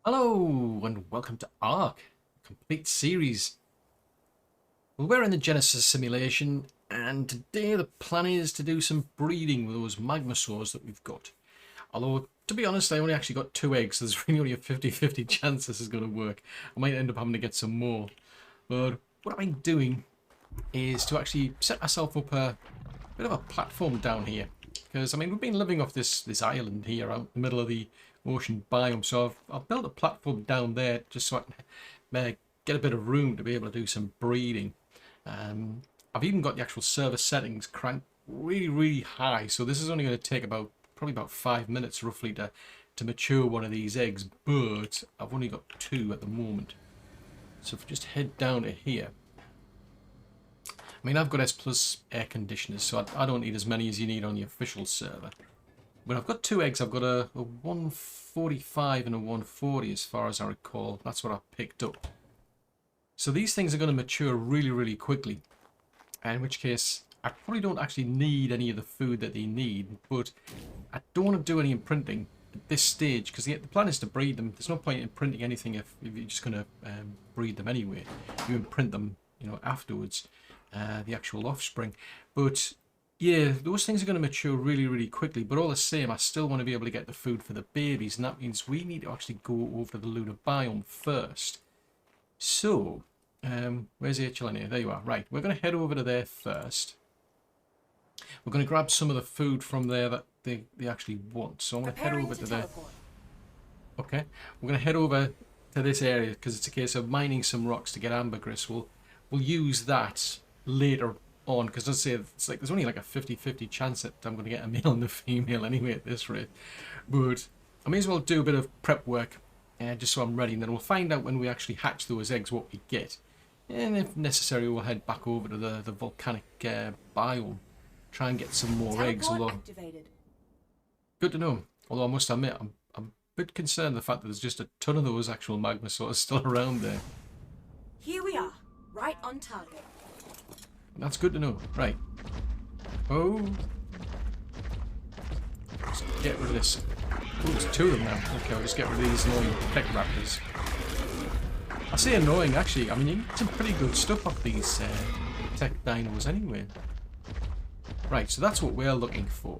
Hello and welcome to ARK, complete series. Well, we're in the Genesis simulation, and today the plan is to do some breeding with those Magmasaurs that we've got. Although, to be honest, I only actually got 2 eggs, so there's really only a 50-50 chance this is going to work. I might end up having to get some more. But what I'm doing is to actually set myself up a bit of a platform down here. Because, I mean, we've been living off this island here out in the middle of the ocean biome, so I've built a platform down there just so I can get a bit of room to be able to do some breeding. I've even got the actual server settings cranked really high, so this is only going to take probably about 5 minutes roughly to mature one of these eggs, but I've only got 2 at the moment. So if we just head down to here, I mean, I've got S plus air conditioners, so I don't need as many as you need on the official server. But I've got 2 eggs. I've got a 145 and a 140 as far as I recall. That's what I picked up. So these things are going to mature really quickly. In which case, I probably don't actually need any of the food that they need. But I don't want to do any imprinting at this stage, because the plan is to breed them. There's no point in imprinting anything if you're just going to breed them anyway. You imprint them, you know, afterwards. The actual offspring. But yeah, those things are going to mature really quickly, but all the same I still want to be able to get the food for the babies, and that means we need to actually go over to the lunar biome first. So where's HLN here? There you are. Right, we're going to head over to there first. We're going to grab some of the food from there that they actually want, so I'm going to head over to there. Okay, we're going to head over to this area because it's a case of mining some rocks to get ambergris. We'll use that later on, because as I say, it's like there's only like a 50-50 chance that I'm going to get a male and a female anyway at this rate. But I may as well do a bit of prep work just so I'm ready, and then we'll find out when we actually hatch those eggs what we get. And if necessary, we'll head back over to the volcanic biome, try and get some more eggs. Although, good to know. Although I must admit, I'm a bit concerned the fact that there's just a ton of those actual Magmasaurs still around there. Here we are, right on target. That's good to know. Right. Oh. Let's get rid of this. Oh, there's 2 of them now. Okay, I'll just get rid of these annoying peck raptors. I say annoying, actually. I mean, you get some pretty good stuff off these tech dinos anyway. Right, so that's what we're looking for.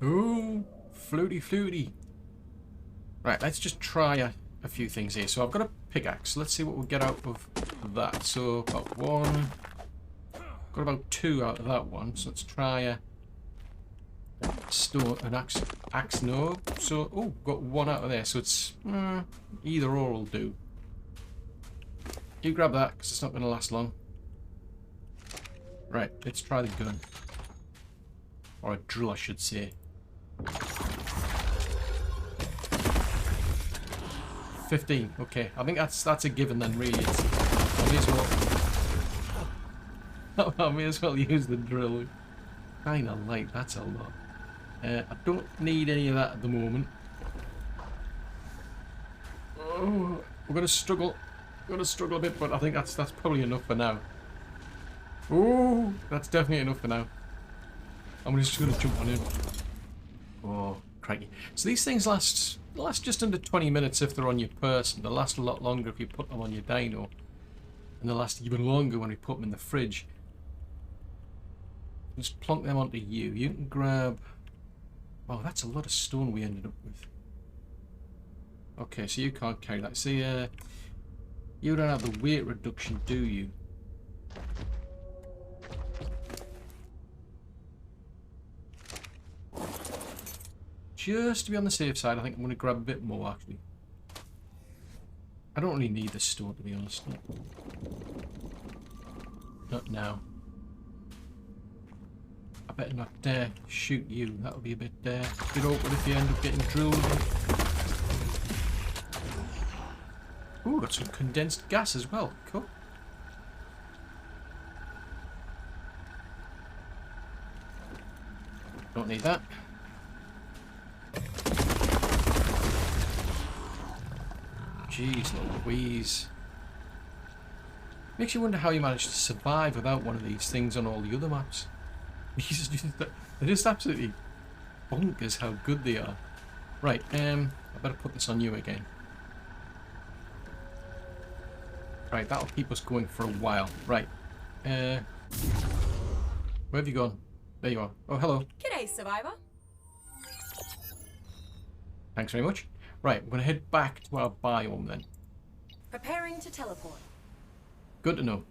Oh, fluty. Right, let's just try a few things here. So I've got a pickaxe. Let's see what we'll get out of that. So about 1. Got about 2 out of that one. So let's try an axe. No. So got 1 out of there. So it's either or will do. You grab that because it's not going to last long. Right. Let's try the gun, or a drill, I should say. 15. Okay, I think that's a given then. Really, I may as well use the drill. Kind of light. That's a lot. I don't need any of that at the moment. Oh, we're gonna struggle. We're gonna struggle a bit, but I think that's probably enough for now. Oh, that's definitely enough for now. I'm just gonna jump on in. Oh, crikey! So these things last just under 20 minutes if they're on your person. They'll last a lot longer if you put them on your dino, and they'll last even longer when we put them in the fridge. Just plonk them onto you. You can grab... Oh, that's a lot of stone we ended up with. Okay, so you can't carry that. See, you don't have the weight reduction, do you? Just to be on the safe side, I think I'm going to grab a bit more, actually. I don't really need this stone, to be honest. Not now. I better not dare shoot you. That would be a bit awkward if you end up getting drilled. Ooh, got some condensed gas as well. Cool. Don't need that. Jeez Louise. Makes you wonder how you managed to survive without one of these things on all the other maps. They're just absolutely bonkers how good they are. Right, I better put this on you again. Right, that'll keep us going for a while. Right. Where have you gone? There you are. Oh, hello. G'day, survivor. Thanks very much. Right, we're going to head back to our biome then. Preparing to teleport. Good to know.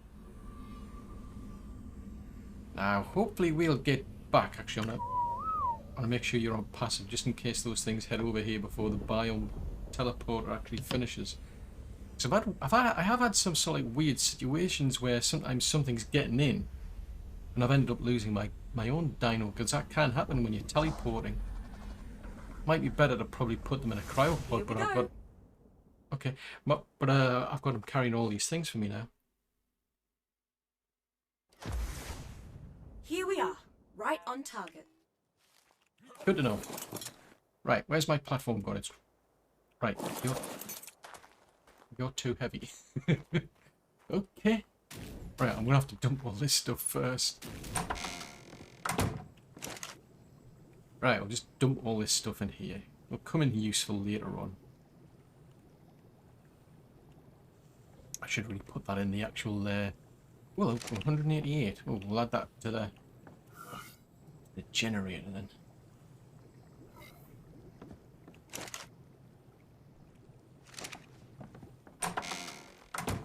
Now, hopefully we'll get back. Actually, I want to make sure you're on passive, just in case those things head over here before the biome teleporter actually finishes. So I have had some sort of weird situations where sometimes something's getting in, and I've ended up losing my own dino, because that can happen when you're teleporting. Might be better to probably put them in a cryopod, but I've got... Okay, but I've got them carrying all these things for me now. Here we are, right on target. Good to know. Right, where's my platform gone? It's... Right, you're too heavy. Okay. Right, I'm gonna have to dump all this stuff first. Right, I'll just dump all this stuff in here. It'll come in useful later on. I should really put that in the actual, well, 188. Oh, we'll add that to the generator then.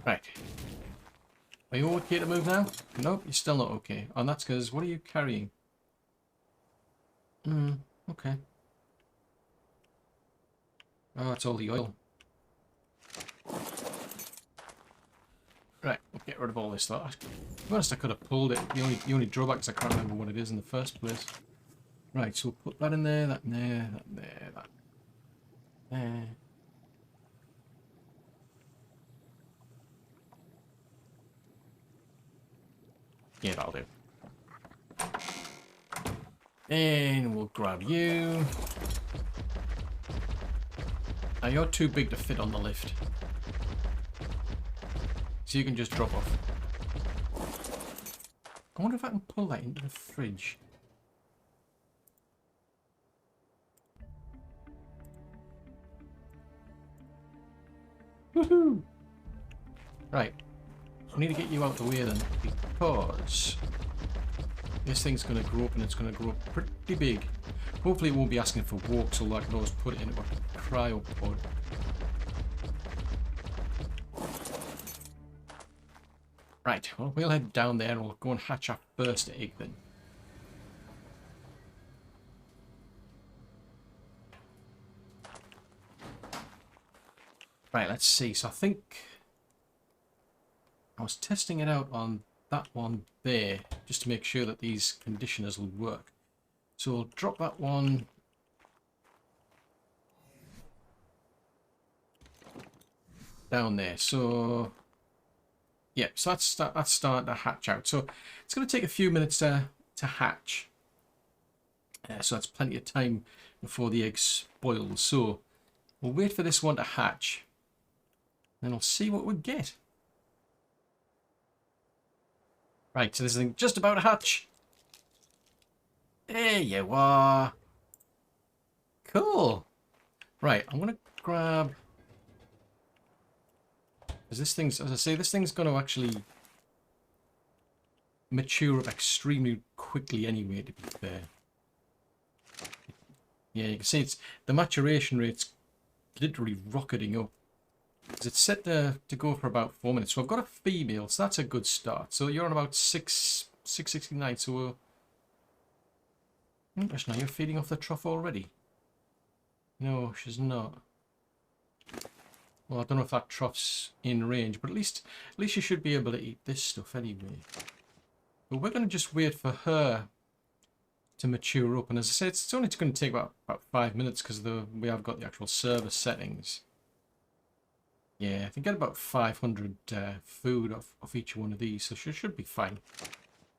Right. Are you okay to move now? Nope, you're still not okay. And that's because, what are you carrying? Okay. Oh, it's all the oil. Right, we'll get rid of all this stuff. To be honest, I could have pulled it. The only drawback is I can't remember what it is in the first place. Right, so we'll put that in there, that in there, that in there, that there. Yeah, that'll do. And we'll grab you. Now you're too big to fit on the lift, so you can just drop off. I wonder if I can pull that into the fridge. Woohoo! Right. I need to get you out the way then, because this thing's going to grow up, and it's going to grow up pretty big. Hopefully it won't be asking for walks, so I can always put it into a cryopod. Right, well, we'll head down there and we'll go and hatch our first egg then. Right, let's see. So I think I was testing it out on that one there, just to make sure that these conditioners will work. So we'll drop that one down there. So yeah, so that's starting to hatch out. So it's going to take a few minutes to hatch. So that's plenty of time before the eggs boil. So we'll wait for this one to hatch, and we'll see what we get. Right, so this thing just about to hatch. There you are. Cool. Right, I'm going to grab... Because this thing's, as I say, this thing's going to actually mature up extremely quickly anyway, to be fair. Yeah, you can see it's the maturation rate's literally rocketing up. Because it's set to go for about 4 minutes. So I've got a female, so that's a good start. So you're on about 669, so interesting, now you're feeding off the trough already. No, she's not. Well, I don't know if that trough's in range, but at least you should be able to eat this stuff anyway. But we're going to just wait for her to mature up. And as I said, it's only going to take about 5 minutes because we have got the actual server settings. Yeah, I can get about 500 food off each one of these, so she should be fine.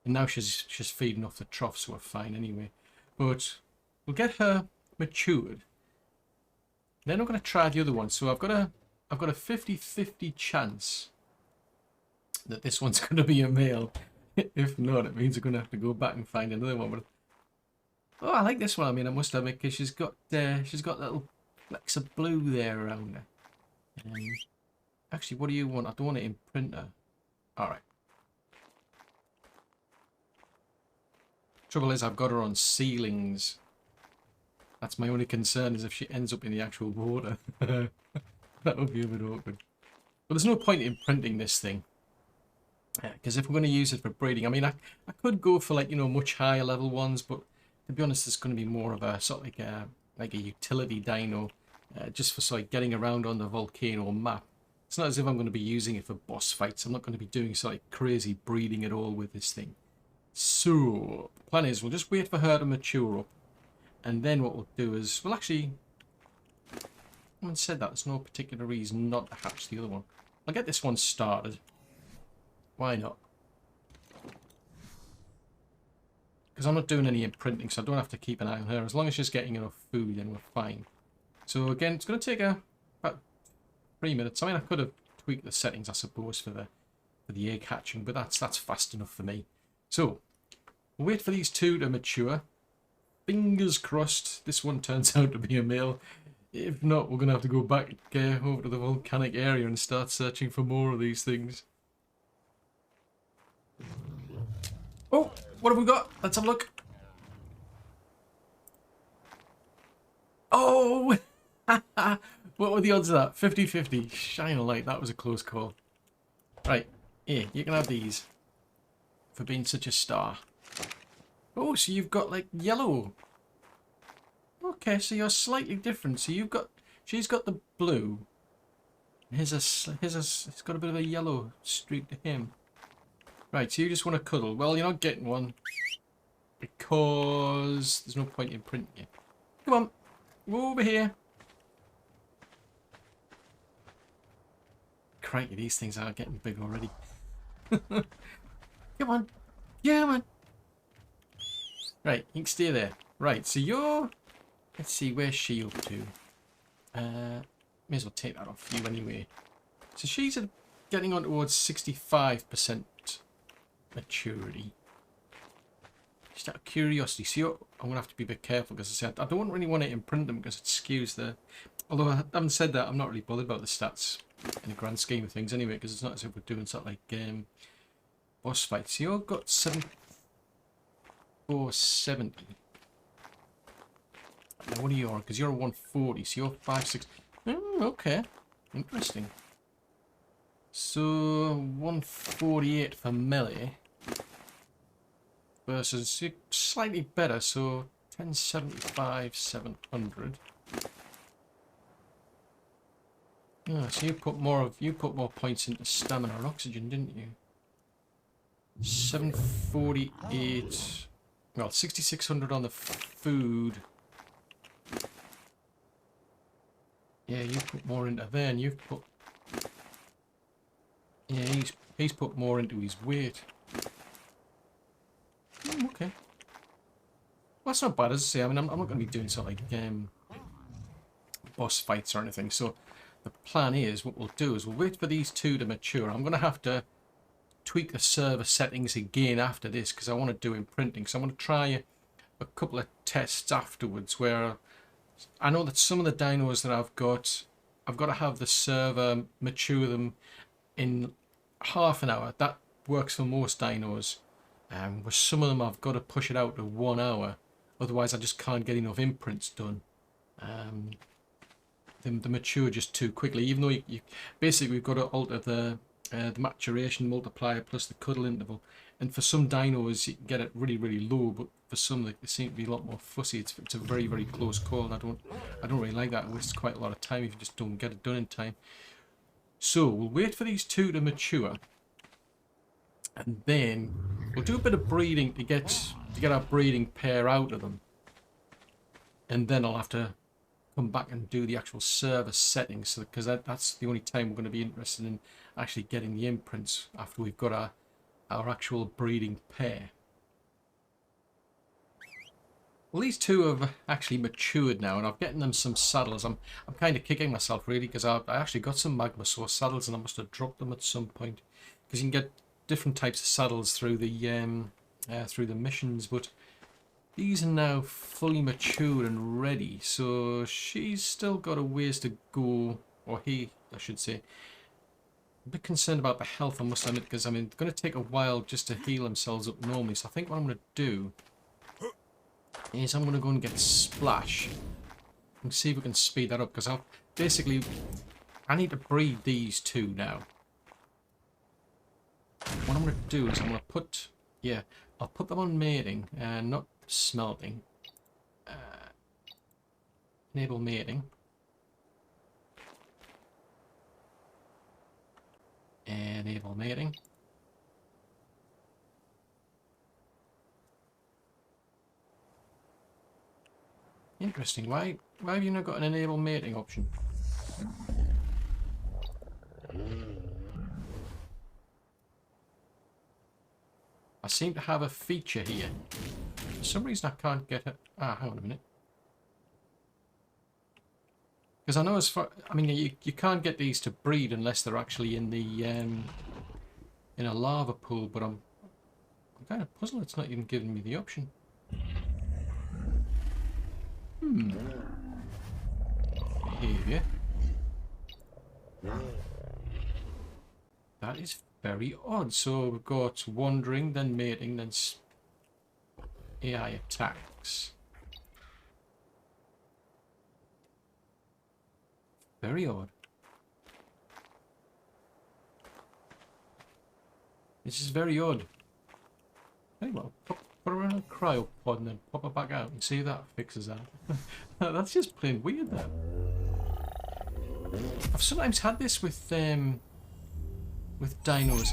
And now she's feeding off the trough, so we're fine anyway. But we'll get her matured. Then I'm going to try the other one. So I've got a 50-50 chance that this one's going to be a male. If not, it means we're going to have to go back and find another one. But oh, I like this one. I mean, I must admit, because she's got little flecks of blue there around her. Actually, what do you want? I don't want to imprint her. Alright. Trouble is, I've got her on ceilings. That's my only concern, is if she ends up in the actual water. That would be a bit awkward. But there's no point in printing this thing. Because if we're going to use it for breeding, I mean, I could go for, like, you know, much higher level ones, but to be honest, it's going to be more of a sort of like a utility dino, just for sort of getting around on the volcano map. It's not as if I'm going to be using it for boss fights. I'm not going to be doing sort of crazy breeding at all with this thing. So, the plan is we'll just wait for her to mature up. And then what we'll do is, well, actually, I haven't said that. There's no particular reason not to hatch the other one. I'll get this one started. Why not? Because I'm not doing any imprinting, so I don't have to keep an eye on her. As long as she's getting enough food, then we're fine. So again, it's going to take about 3 minutes. I mean, I could have tweaked the settings, I suppose, for the egg hatching, but that's fast enough for me. So, we'll wait for these two to mature. Fingers crossed this one turns out to be a male. If not, we're going to have to go back over to the volcanic area and start searching for more of these things. Oh, what have we got? Let's have a look. Oh! What were the odds of that? 50-50. Shine a light. That was a close call. Right. Here, you can have these. For being such a star. Oh, so you've got, like, yellow. Okay, so you're slightly different. So you've got... She's got the blue. It's got a bit of a yellow streak to him. Right, so you just want to cuddle. Well, you're not getting one. Because there's no point in printing it. Come on. Over here. Crikey, these things are getting big already. Come on. Come on. Right, you can stay there. Right, so you're... Let's see, where's she up to? May as well take that off you anyway. So she's getting on towards 65% maturity. Just out of curiosity. So I'm going to have to be a bit careful because I said I don't really want to imprint them because it skews the... Although I haven't said that, I'm not really bothered about the stats in the grand scheme of things anyway, because it's not as if we're doing something like boss fights. So you've got 470. Now what are you on? Because you're a 140, so you're 5'6". Okay, interesting. So 148 for melee versus slightly better, so 1075, 700. Yeah, so you put more points into stamina and oxygen, didn't you? 748. Well, 6600 on the food. Yeah, you put more into there, and you've put... Yeah, he's put more into his weight. Okay. Well, that's not bad, as I say. I mean, I'm not going to be doing something like boss fights or anything. So the plan is, what we'll do is we'll wait for these two to mature. I'm going to have to tweak the server settings again after this because I want to do imprinting. So I'm going to try a couple of tests afterwards where I know that some of the dinos that I've got to have the server mature them in half an hour. That works for most dinos. With some of them I've got to push it out to 1 hour. Otherwise I just can't get enough imprints done. They mature just too quickly. Even though you basically we've got to alter the maturation multiplier plus the cuddle interval. And for some dinos you can get it really, really low, but for some they seem to be a lot more fussy. It's a very, very close call, and I don't really like that. It wastes quite a lot of time if you just don't get it done in time. So we'll wait for these two to mature, and then we'll do a bit of breeding to get our breeding pair out of them, and then I'll have to come back and do the actual server settings, because that's the only time we're going to be interested in actually getting the imprints after we've got our actual breeding pair. Well, these two have actually matured now, and I've getting them some saddles. I'm kind of kicking myself really because I actually got some Magmasaur saddles, and I must have dropped them at some point because you can get different types of saddles through the missions. But these are now fully matured and ready, so she's still got a ways to go, or he, I should say. I'm a bit concerned about the health, I must admit, because I mean, it's going to take a while just to heal themselves up normally, so I think what I'm going to do is I'm going to go and get Splash and see if we can speed that up, because I'll basically, I need to breed these two now. What I'm going to do is I'm going to put, yeah, I'll put them on mating, not smelting. Enable mating. Enable mating. Interesting. Why have you not got an enable mating option? I seem to have a feature here. For some reason I can't get it. Ah, hang on a minute. Because I know as far, I mean, you can't get these to breed unless they're actually in the in a lava pool. But I'm kind of puzzled it's not even giving me the option. Behavior. That is very odd. So we've got wandering, then mating, then AI attacks. Very odd. This is very odd. Anyway, put her in a cryopod and then pop her back out and see if that fixes that. That's just plain weird, though. I've sometimes had this with dinos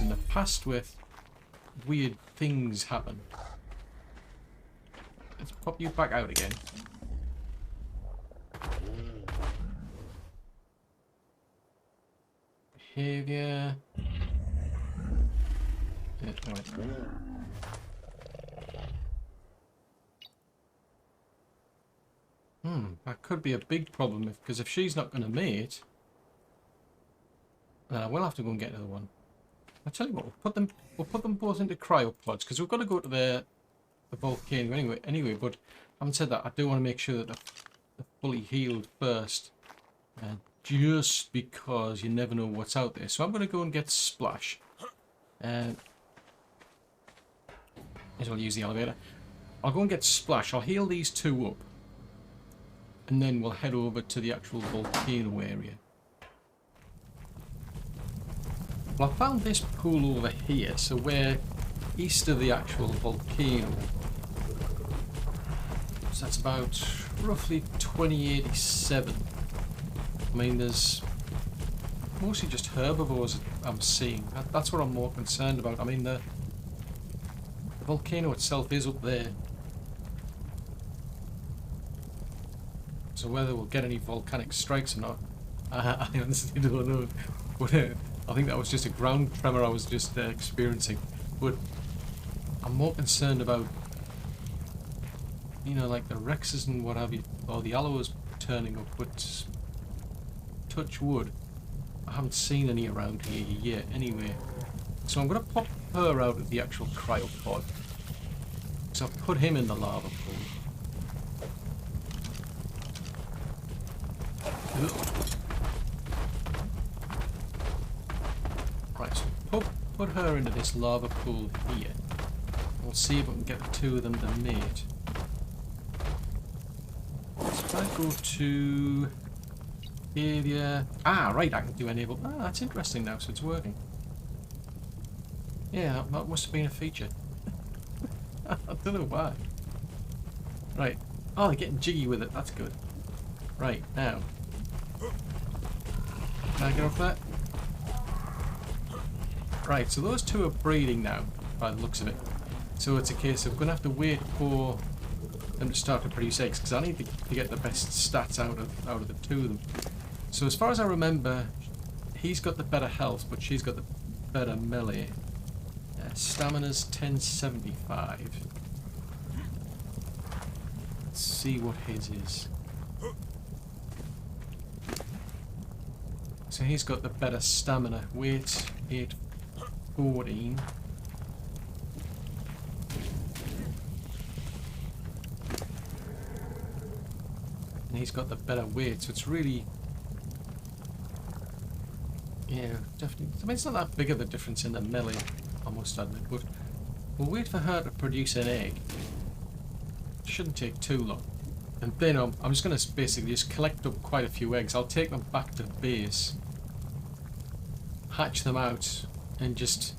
in the past, with weird things happen. Let's pop you back out again. Behavior. Yeah, right. That could be a big problem because if she's not going to mate, then I will have to go and get another one. I'll tell you what, we'll put them both into cryopods because we've got to go to the volcano anyway. But having said that, I do want to make sure that they're fully healed first, just because you never know what's out there. So I'm going to go and get Splash, and as well use the elevator. I'll go and get Splash. I'll heal these two up, and then we'll head over to the actual volcano area. Well, I found this pool over here, so we're east of the actual volcano. So that's about roughly 2087. I mean, there's mostly just herbivores I'm seeing. That's what I'm more concerned about. I mean, the volcano itself is up there. So whether we'll get any volcanic strikes or not, I honestly don't know. But I think that was just a ground tremor I was just experiencing. But I'm more concerned about, you know, like the Rexes and what have you, or the Aloes turning up. But touch wood, I haven't seen any around here yet anyway. So I'm going to pop her out of the actual cryopod. So I'll put him in the lava pool. Right, so put her into this lava pool here. We'll see if we can get the two of them to mate. So if I go to behavior. Ah, right, I can do enable. Ah, that's interesting now, so it's working. Yeah, that must have been a feature. I don't know why. Right. Oh, they're getting jiggy with it. That's good. Right, now. Can I get off that? Right, so those two are breeding now, by the looks of it. So it's a case of we're going to have to wait for them to start to produce eggs, because I need to get the best stats out of the two of them. So as far as I remember, he's got the better health, but she's got the better melee. Stamina's 1075. Let's see what his is. So he's got the better stamina. Weight 814. and he's got the better weight, so it's really, yeah, definitely. I mean, it's not that big of a difference in the melee, I must admit, but we'll wait for her to produce an egg. It shouldn't take too long. And then I'm just going to basically just collect up quite a few eggs. I'll take them back to base, hatch them out, and just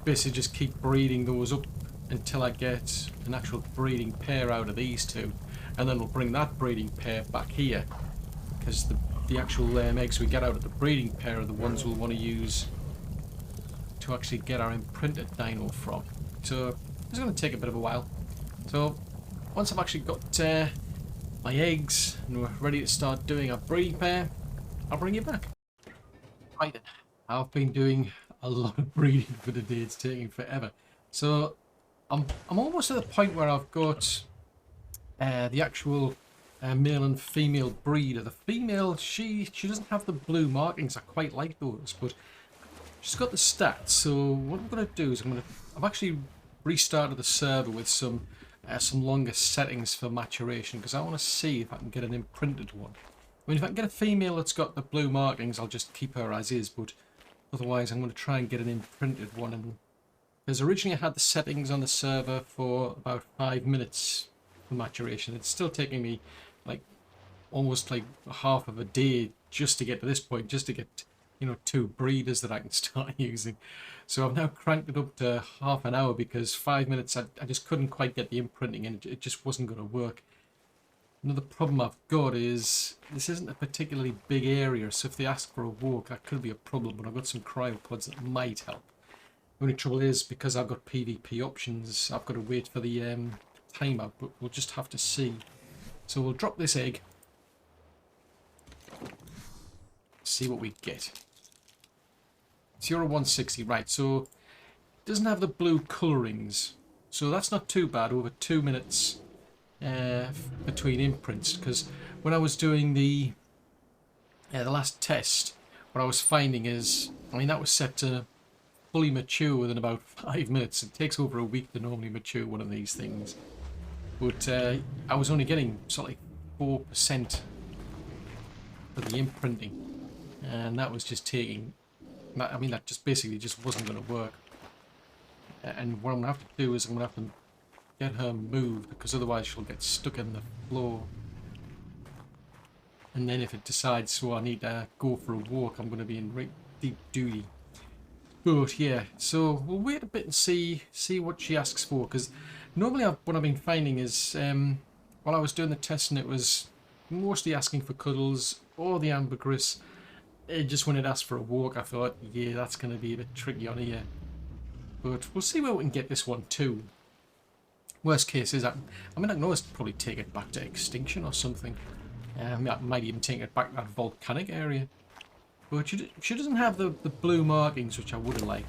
basically just keep breeding those up until I get an actual breeding pair out of these two. And then we'll bring that breeding pair back here, because the actual eggs we get out of the breeding pair are the ones we'll want to use to actually get our imprinted dino from. So it's going to take a bit of a while. So once I've actually got my eggs and we're ready to start doing our breeding pair, I'll bring you back. Right then, I've been doing a lot of breeding for the day. It's taking forever. So I'm almost at the point where I've got the actual male and female breeder. The female, she doesn't have the blue markings. I quite like those, but she's got the stats. So what I'm going to do is I've actually restarted the server with some longer settings for maturation, because I want to see if I can get an imprinted one. I mean, if I can get a female that's got the blue markings, I'll just keep her as is, but otherwise I'm going to try and get an imprinted one. And because originally I had the settings on the server for about 5 minutes for maturation, it's still taking me like almost like half of a day just to get to this point, just to get, you know, 2 breeders that I can start using. So I've now cranked it up to half an hour, because 5 minutes I just couldn't quite get the imprinting, and it just wasn't going to work. Another problem I've got is this isn't a particularly big area, so if they ask for a walk, that could be a problem, but I've got some cryopods that might help. The only trouble is, because I've got PvP options, I've got to wait for the timer, but we'll just have to see. So we'll drop this egg, see what we get. 0-160, right, so it doesn't have the blue colourings, so that's not too bad over 2 minutes between imprints, because when I was doing the last test, what I was finding is, I mean, that was set to fully mature within about 5 minutes. It takes over a week to normally mature one of these things, but I was only getting sort of like 4% for the imprinting, and that was just taking, I mean, that just basically just wasn't going to work. And what I'm going to have to do is I'm going to have to get her moved, because otherwise she'll get stuck in the floor. And then if it decides, so I need to go for a walk, I'm going to be in right deep duty. But yeah, so we'll wait a bit and see what she asks for, because normally what I've been finding is while I was doing the testing, it was mostly asking for cuddles or the ambergris. Just when it asked for a walk, I thought, yeah, that's going to be a bit tricky on here. But we'll see where we can get this one too. Worst case is, I mean, I can always probably take it back to extinction or something. I might even take it back to that volcanic area. But she doesn't have the blue markings, which I would have liked.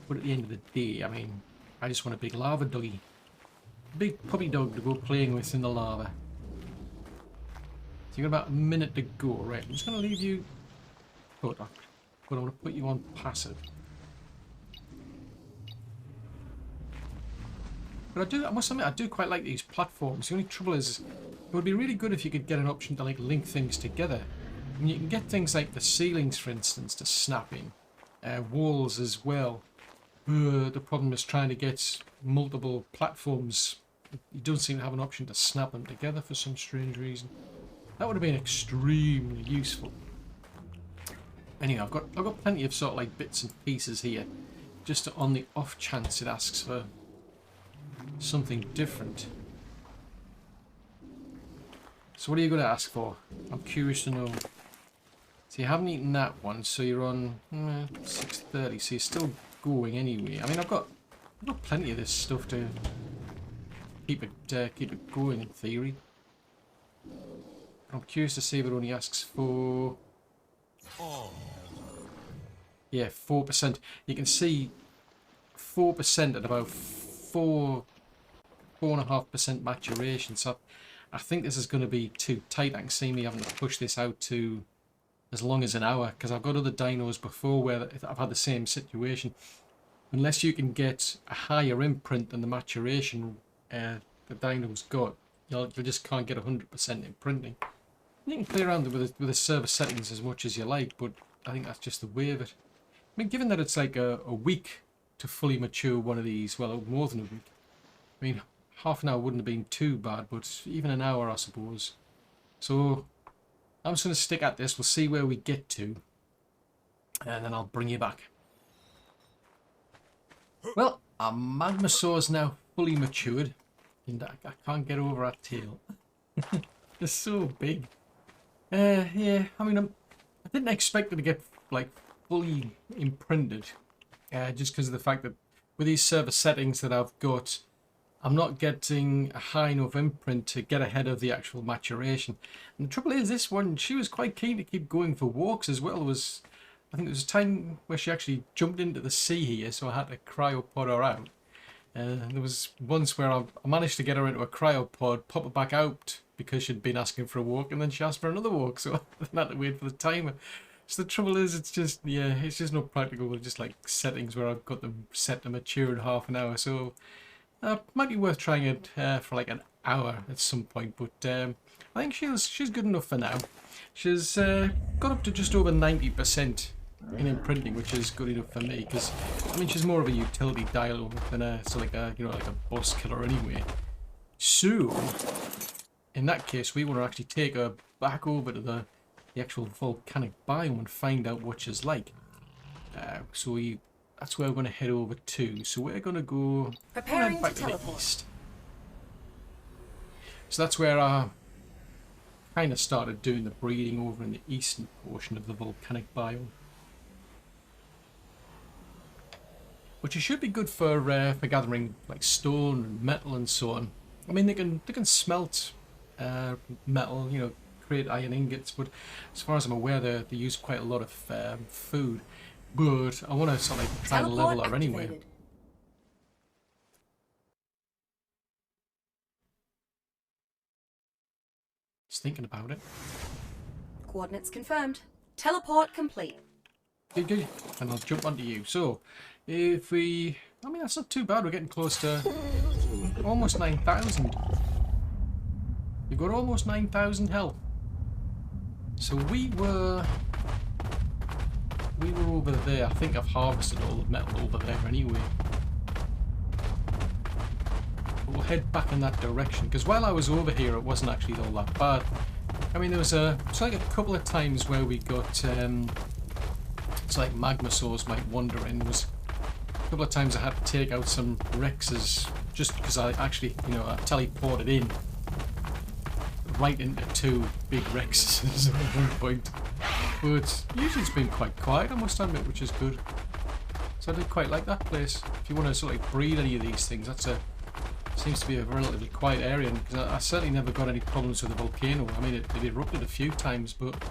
But at the end of the day, I mean, I just want a big lava doggy. Big puppy dog to go playing with in the lava. So you've got about a minute to go. Right, I'm just going to leave you put up, but I'm going to put you on passive. But I must admit, I do quite like these platforms. The only trouble is, it would be really good if you could get an option to like link things together. And you can get things like the ceilings, for instance, to snap in. Walls as well. The problem is trying to get multiple platforms. You don't seem to have an option to snap them together for some strange reason. That would have been extremely useful. Anyway, I've got plenty of sort of like bits and pieces here, just on the off chance it asks for something different. So what are you going to ask for? I'm curious to know. So you haven't eaten that one, so you're on 6:30, so you're still going anyway. I mean, I've got plenty of this stuff to keep it going in theory. I'm curious to see if it only asks for, yeah, 4%. You can see 4% at about 4.5% maturation. So I think this is going to be too tight. I can see me having to push this out to as long as an hour, because I've got other dinos before where I've had the same situation. Unless you can get a higher imprint than the maturation the dino's got, you just can't get 100% imprinting. You can play around with the server settings as much as you like, but I think that's just the way of it. I mean, given that it's like a week to fully mature one of these, well, more than a week. I mean, half an hour wouldn't have been too bad, but even an hour, I suppose. So I'm just going to stick at this. We'll see where we get to, and then I'll bring you back. Well, our Magmasaur is now fully matured, and I can't get over our tail. It's so big. Yeah, I mean, I didn't expect it to get like fully imprinted, just because of the fact that with these server settings that I've got, I'm not getting a high enough imprint to get ahead of the actual maturation. And the trouble is, this one, she was quite keen to keep going for walks as well. I think there was a time where she actually jumped into the sea here, so I had to cryopod her out. There was once where I managed to get her into a cryopod, pop her back out because she'd been asking for a walk, and then she asked for another walk, so I had to wait for the timer. So the trouble is, it's just not practical with just like settings where I've got them set to mature in half an hour. So might be worth trying it for like an hour at some point, but I think she's good enough for now. She's got up to just over 90% in imprinting, which is good enough for me, because I mean she's more of a utility dial than a like a boss killer anyway. So in that case, we want to actually take her back over to the actual volcanic biome and find out what she's like. That's where we're going to head over to. So we're going to go Preparing back to to the teleport. east. So that's where I kind of started doing the breeding, over in the eastern portion of the volcanic biome. Which should be good for gathering like stone and metal and so on. I mean, they can smelt metal, you know, create iron ingots, but as far as I'm aware, they use quite a lot of food. But I want to sort of like try and level her anyway. Activated. Just thinking about it. Coordinates confirmed. Teleport complete. Good. And I'll jump onto you. So, if we... I mean, that's not too bad. We're getting close to almost 9,000. We've got almost 9,000 health. So we were over there. I think I've harvested all the metal over there anyway. But we'll head back in that direction, because while I was over here, it wasn't actually all that bad. I mean, there was it's like a couple of times where we got it's like Magmasaurs might wander in. There was a couple of times I had to take out some Rexes just because I actually, you know, I teleported in right into two big Rexes at one point. But usually it's been quite quiet, I must admit, which is good. So I did quite like that place. If you want to sort of like breed any of these things, seems to be a relatively quiet area, because I certainly never got any problems with the volcano. I mean, it erupted a few times, but it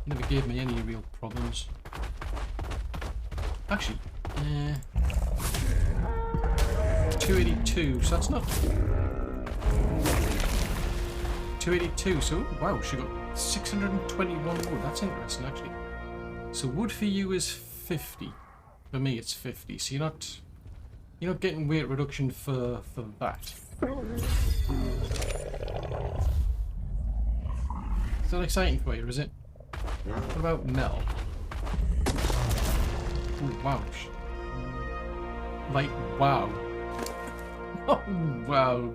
never gave me any real problems. Actually, 282, so that's not 282. So wow, she got 621 wood. That's interesting, actually. So wood for you is 50. For me, it's 50. So you're not getting weight reduction for that. Is that exciting for you, is it? What about Mel? Oh, wow. Like, wow. Oh, wow.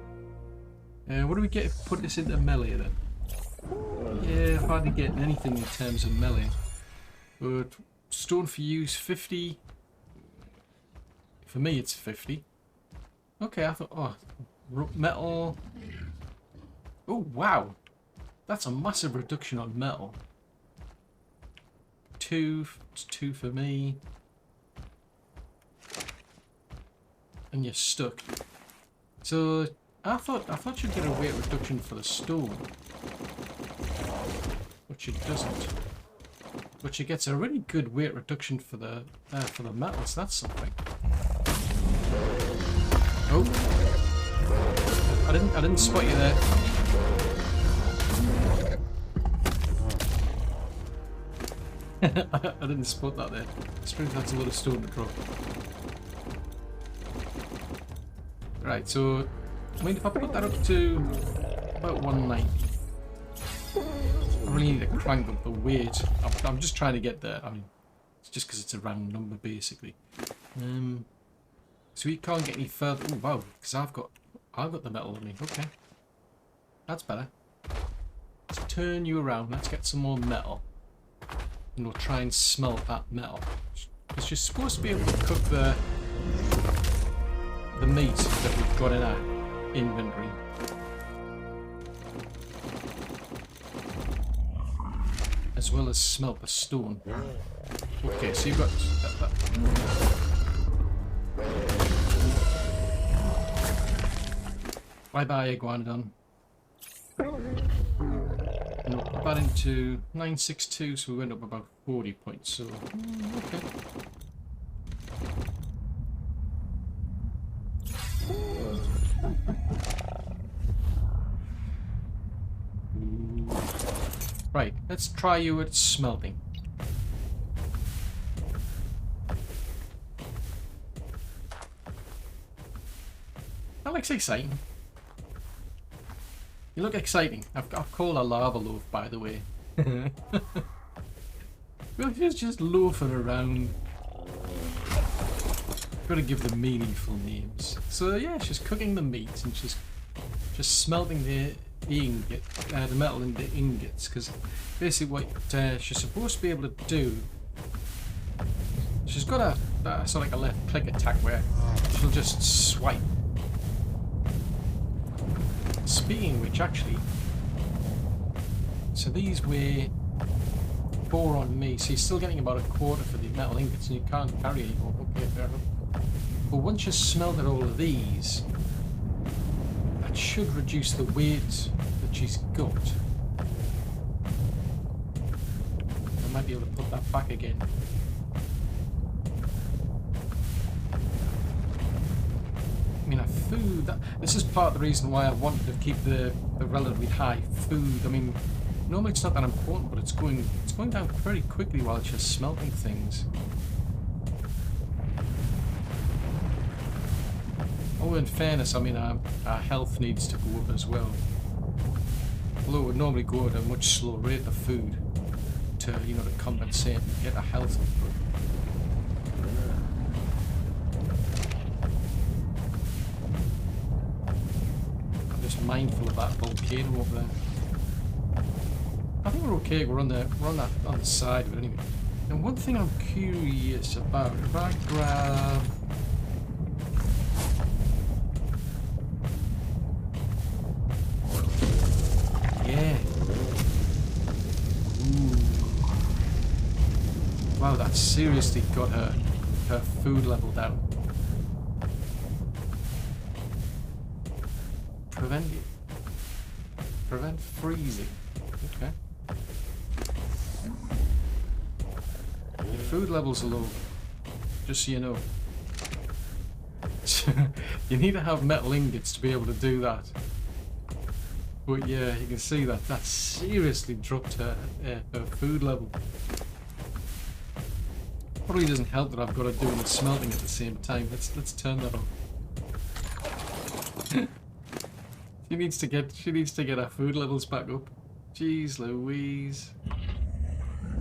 What do we get if we put this into melee then? Yeah, hardly getting anything in terms of melee. But stone for use 50. For me, it's 50. Okay, I thought, oh, metal. Oh, wow. That's a massive reduction on metal. 2, it's 2 for me. And you're stuck. So I thought you'd get a weight reduction for the stone, but she doesn't. But she gets a really good weight reduction for the metal. So that's something. Oh, I didn't spot you there. I didn't spot that there. I suppose that's a lot of stone to drop. Right, so I mean, if I put that up to about 190, I really need to crank up the weight. I'm just trying to get there. I mean, it's just because it's a round number, basically. So we can't get any further. Oh wow, because I've got the metal on me. Okay, that's better. Let's turn you around. Let's get some more metal, and we'll try and smelt that metal. Because you're supposed to be able to cook the meat that we've got in our inventory. As well as smelt the stone. Okay, so you've got that. Bye bye, Iguanodon. And we'll put that into 962, so we went up about 40 points. So, okay. Right, let's try you at smelting. That looks exciting. You look exciting. I've called a lava loaf, by the way. Well, just loafing around. Gotta give them meaningful names. So yeah, she's cooking the meat and she's just smelting the metal into ingots. Because basically, what she's supposed to be able to do, she's got a sort of like a left click attack where she'll just swipe. Speaking of which, actually, so these weigh 4 on me, so you're still getting about a quarter for the metal ingots, and you can't carry anymore. Okay, fair enough. But once you've smelted all of these, that should reduce the weight that she's got. I might be able to put that back again. I mean, food. This is part of the reason why I wanted to keep the relatively high food. I mean, normally it's not that important, but it's going down pretty quickly while it's just smelting things. Oh, in fairness, I mean, our health needs to go up as well. Although it would normally go at a much slower rate of food to, you know, to compensate and get our health up. Mindful of that volcano over there. I think we're okay. We're on the side of it anyway. And one thing I'm curious about, if I grab yeah. Ooh. Wow, that's seriously got her food level down. Prevent freezing. Okay. Your food levels are low. Just so you know. You need to have metal ingots to be able to do that. But yeah, you can see that seriously dropped her food level. Probably doesn't help that I've got to do the smelting at the same time. Let's turn that on. She needs to get her food levels back up. Jeez Louise.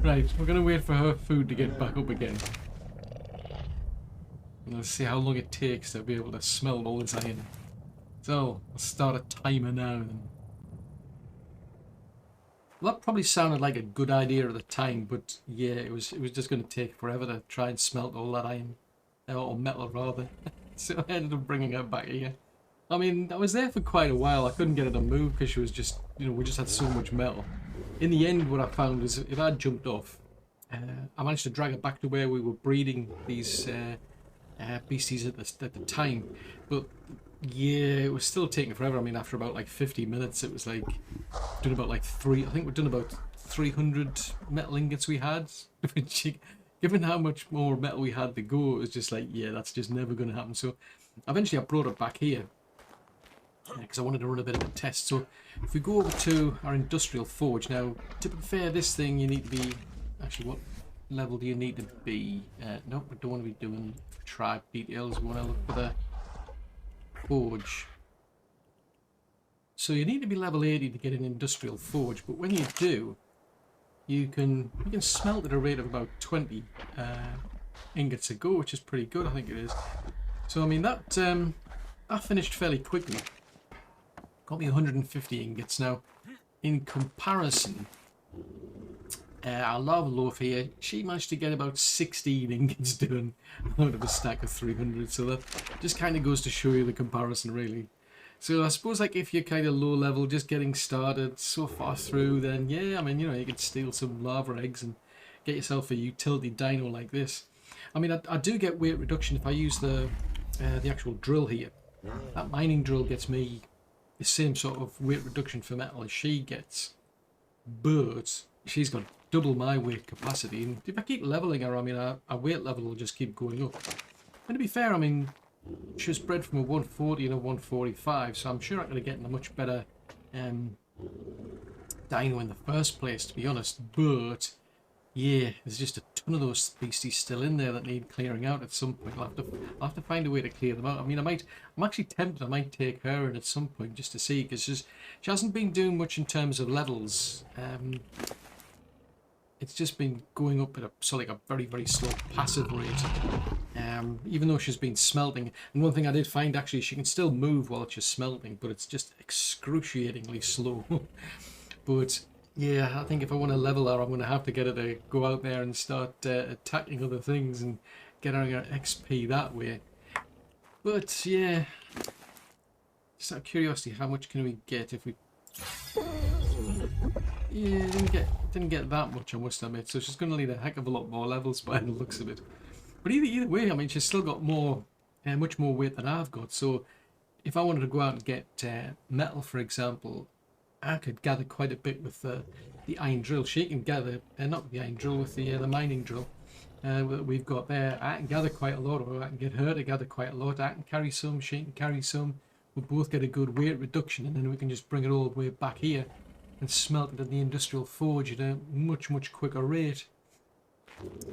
Right, we're gonna wait for her food to get back up again. And let's see how long it takes to be able to smelt all this iron. So, I'll start a timer now then. Well, that probably sounded like a good idea at the time, but yeah, it was just gonna take forever to try and smelt all that iron. Or metal rather. So I ended up bringing her back here. I mean, I was there for quite a while. I couldn't get her to move because she was just, you know, we just had so much metal. In the end, what I found was if I jumped off, I managed to drag her back to where we were breeding these beasties at the time. But yeah, it was still taking forever. I mean, after about like 50 minutes, it was like doing about like I think we've done about 300 metal ingots we had. Given how much more metal we had to go, it was just like, yeah, that's just never going to happen. So eventually I brought it back here. Because I wanted to run a bit of a test. So if we go over to our industrial forge now, to be fair, this thing you need to be actually, what level do you need to be? No, we don't want to be doing tribe details. We want to look for the forge. So you need to be level 80 to get an industrial forge, but when you do, you can smelt at a rate of about 20 ingots a go, which is pretty good, I think it is. So I mean that finished fairly quickly. Got me 150 ingots now. In comparison, our lava loaf here, she managed to get about 16 ingots done out of a stack of 300. So that just kind of goes to show you the comparison, really. So I suppose like if you're kind of low level, just getting started so far through, then yeah, I mean, you know, you could steal some lava eggs and get yourself a utility dino like this. I mean, I do get weight reduction if I use the actual drill here. That mining drill gets me the same sort of weight reduction for metal as she gets, but she's got double my weight capacity, and if I keep leveling her, I mean, our weight level will just keep going up. And to be fair, I mean, she was bred from a 140 and a 145, so I'm sure I'm going to get a much better dino in the first place, to be honest. But yeah, there's just a ton of those species still in there that need clearing out at some point. I'll have to find a way to clear them out. I mean, I'm actually tempted. I might take her in at some point just to see, because she hasn't been doing much in terms of levels. It's just been going up at a very, very slow passive rate. Even though she's been smelting. And one thing I did find, actually, she can still move while she's smelting, but it's just excruciatingly slow. But yeah, I think if I want to level her, I'm going to have to get her to go out there and start attacking other things and get her XP that way. But yeah, just out of curiosity, how much can we get if we... Yeah, didn't get that much, I must admit. So she's going to need a heck of a lot more levels by the looks of it. But either way, I mean, she's still got more, much more weight than I've got. So if I wanted to go out and get metal, for example, I could gather quite a bit with the iron drill. She can gather, not with the iron drill, with the mining drill that we've got there. I can gather quite a lot, or I can get her to gather quite a lot. I can carry some, she can carry some. We'll both get a good weight reduction, and then we can just bring it all the way back here and smelt it in the industrial forge at a much, much quicker rate.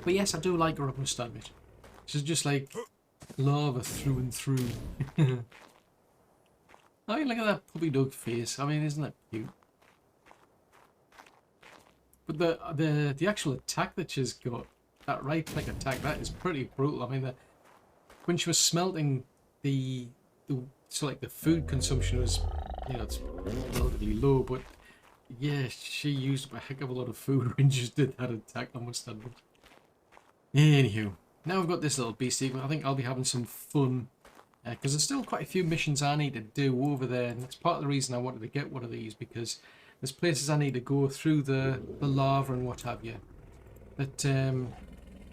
But yes, I do like her, I must admit. She's just like lava through and through. I mean, look at that puppy dog face. I mean, isn't that cute? But the actual attack that she's got, that right click attack, that is pretty brutal. I mean, when she was smelting, the food consumption was, you know, it's relatively low, but yeah, she used a heck of a lot of food when she did that attack, I must admit. Anywho, now we've got this little beastie. I think I'll be having some fun, because there's still quite a few missions I need to do over there, and that's part of the reason I wanted to get one of these, because there's places I need to go through the lava and what have you. But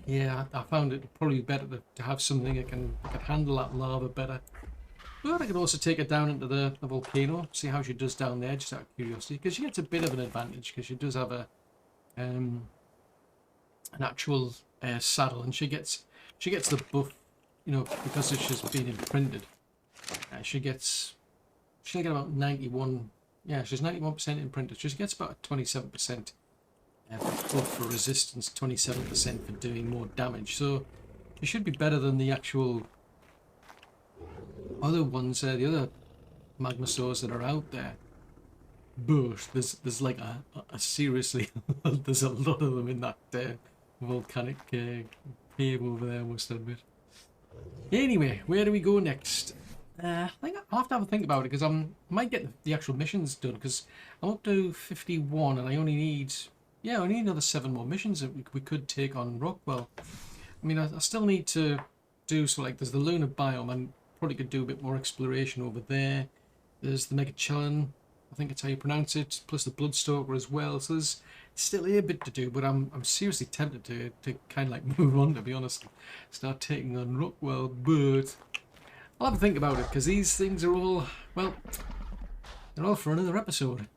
yeah, I found it probably better to have something that can handle that lava better. But I could also take her down into the volcano, see how she does down there, just out of curiosity, because she gets a bit of an advantage, because she does have an actual saddle, and she gets the buff, you know, because she's been imprinted. She'll get about 91. Yeah, she's 91% imprinted. She gets about 27% buff for resistance, 27% for doing more damage. So she should be better than the actual other ones, the other Magmasaurs that are out there. But there's like a seriously, there's a lot of them in that volcanic cave over there, I must admit. Anyway, where do we go next? I think I'll have to have a think about it, because I might get the actual missions done, because I'm up to 51 and I only need another 7 more missions that we could take on Rockwell. I mean, I still need to do, so like there's the lunar biome, and probably could do a bit more exploration over there. There's the Megachelon, I think that's how you pronounce it, plus the Bloodstalker as well. So there's still a bit to do, but I'm seriously tempted to kind of like move on, to be honest, start taking on Rockwell. But I'll have to think about it, because these things are all, well, they're all for another episode.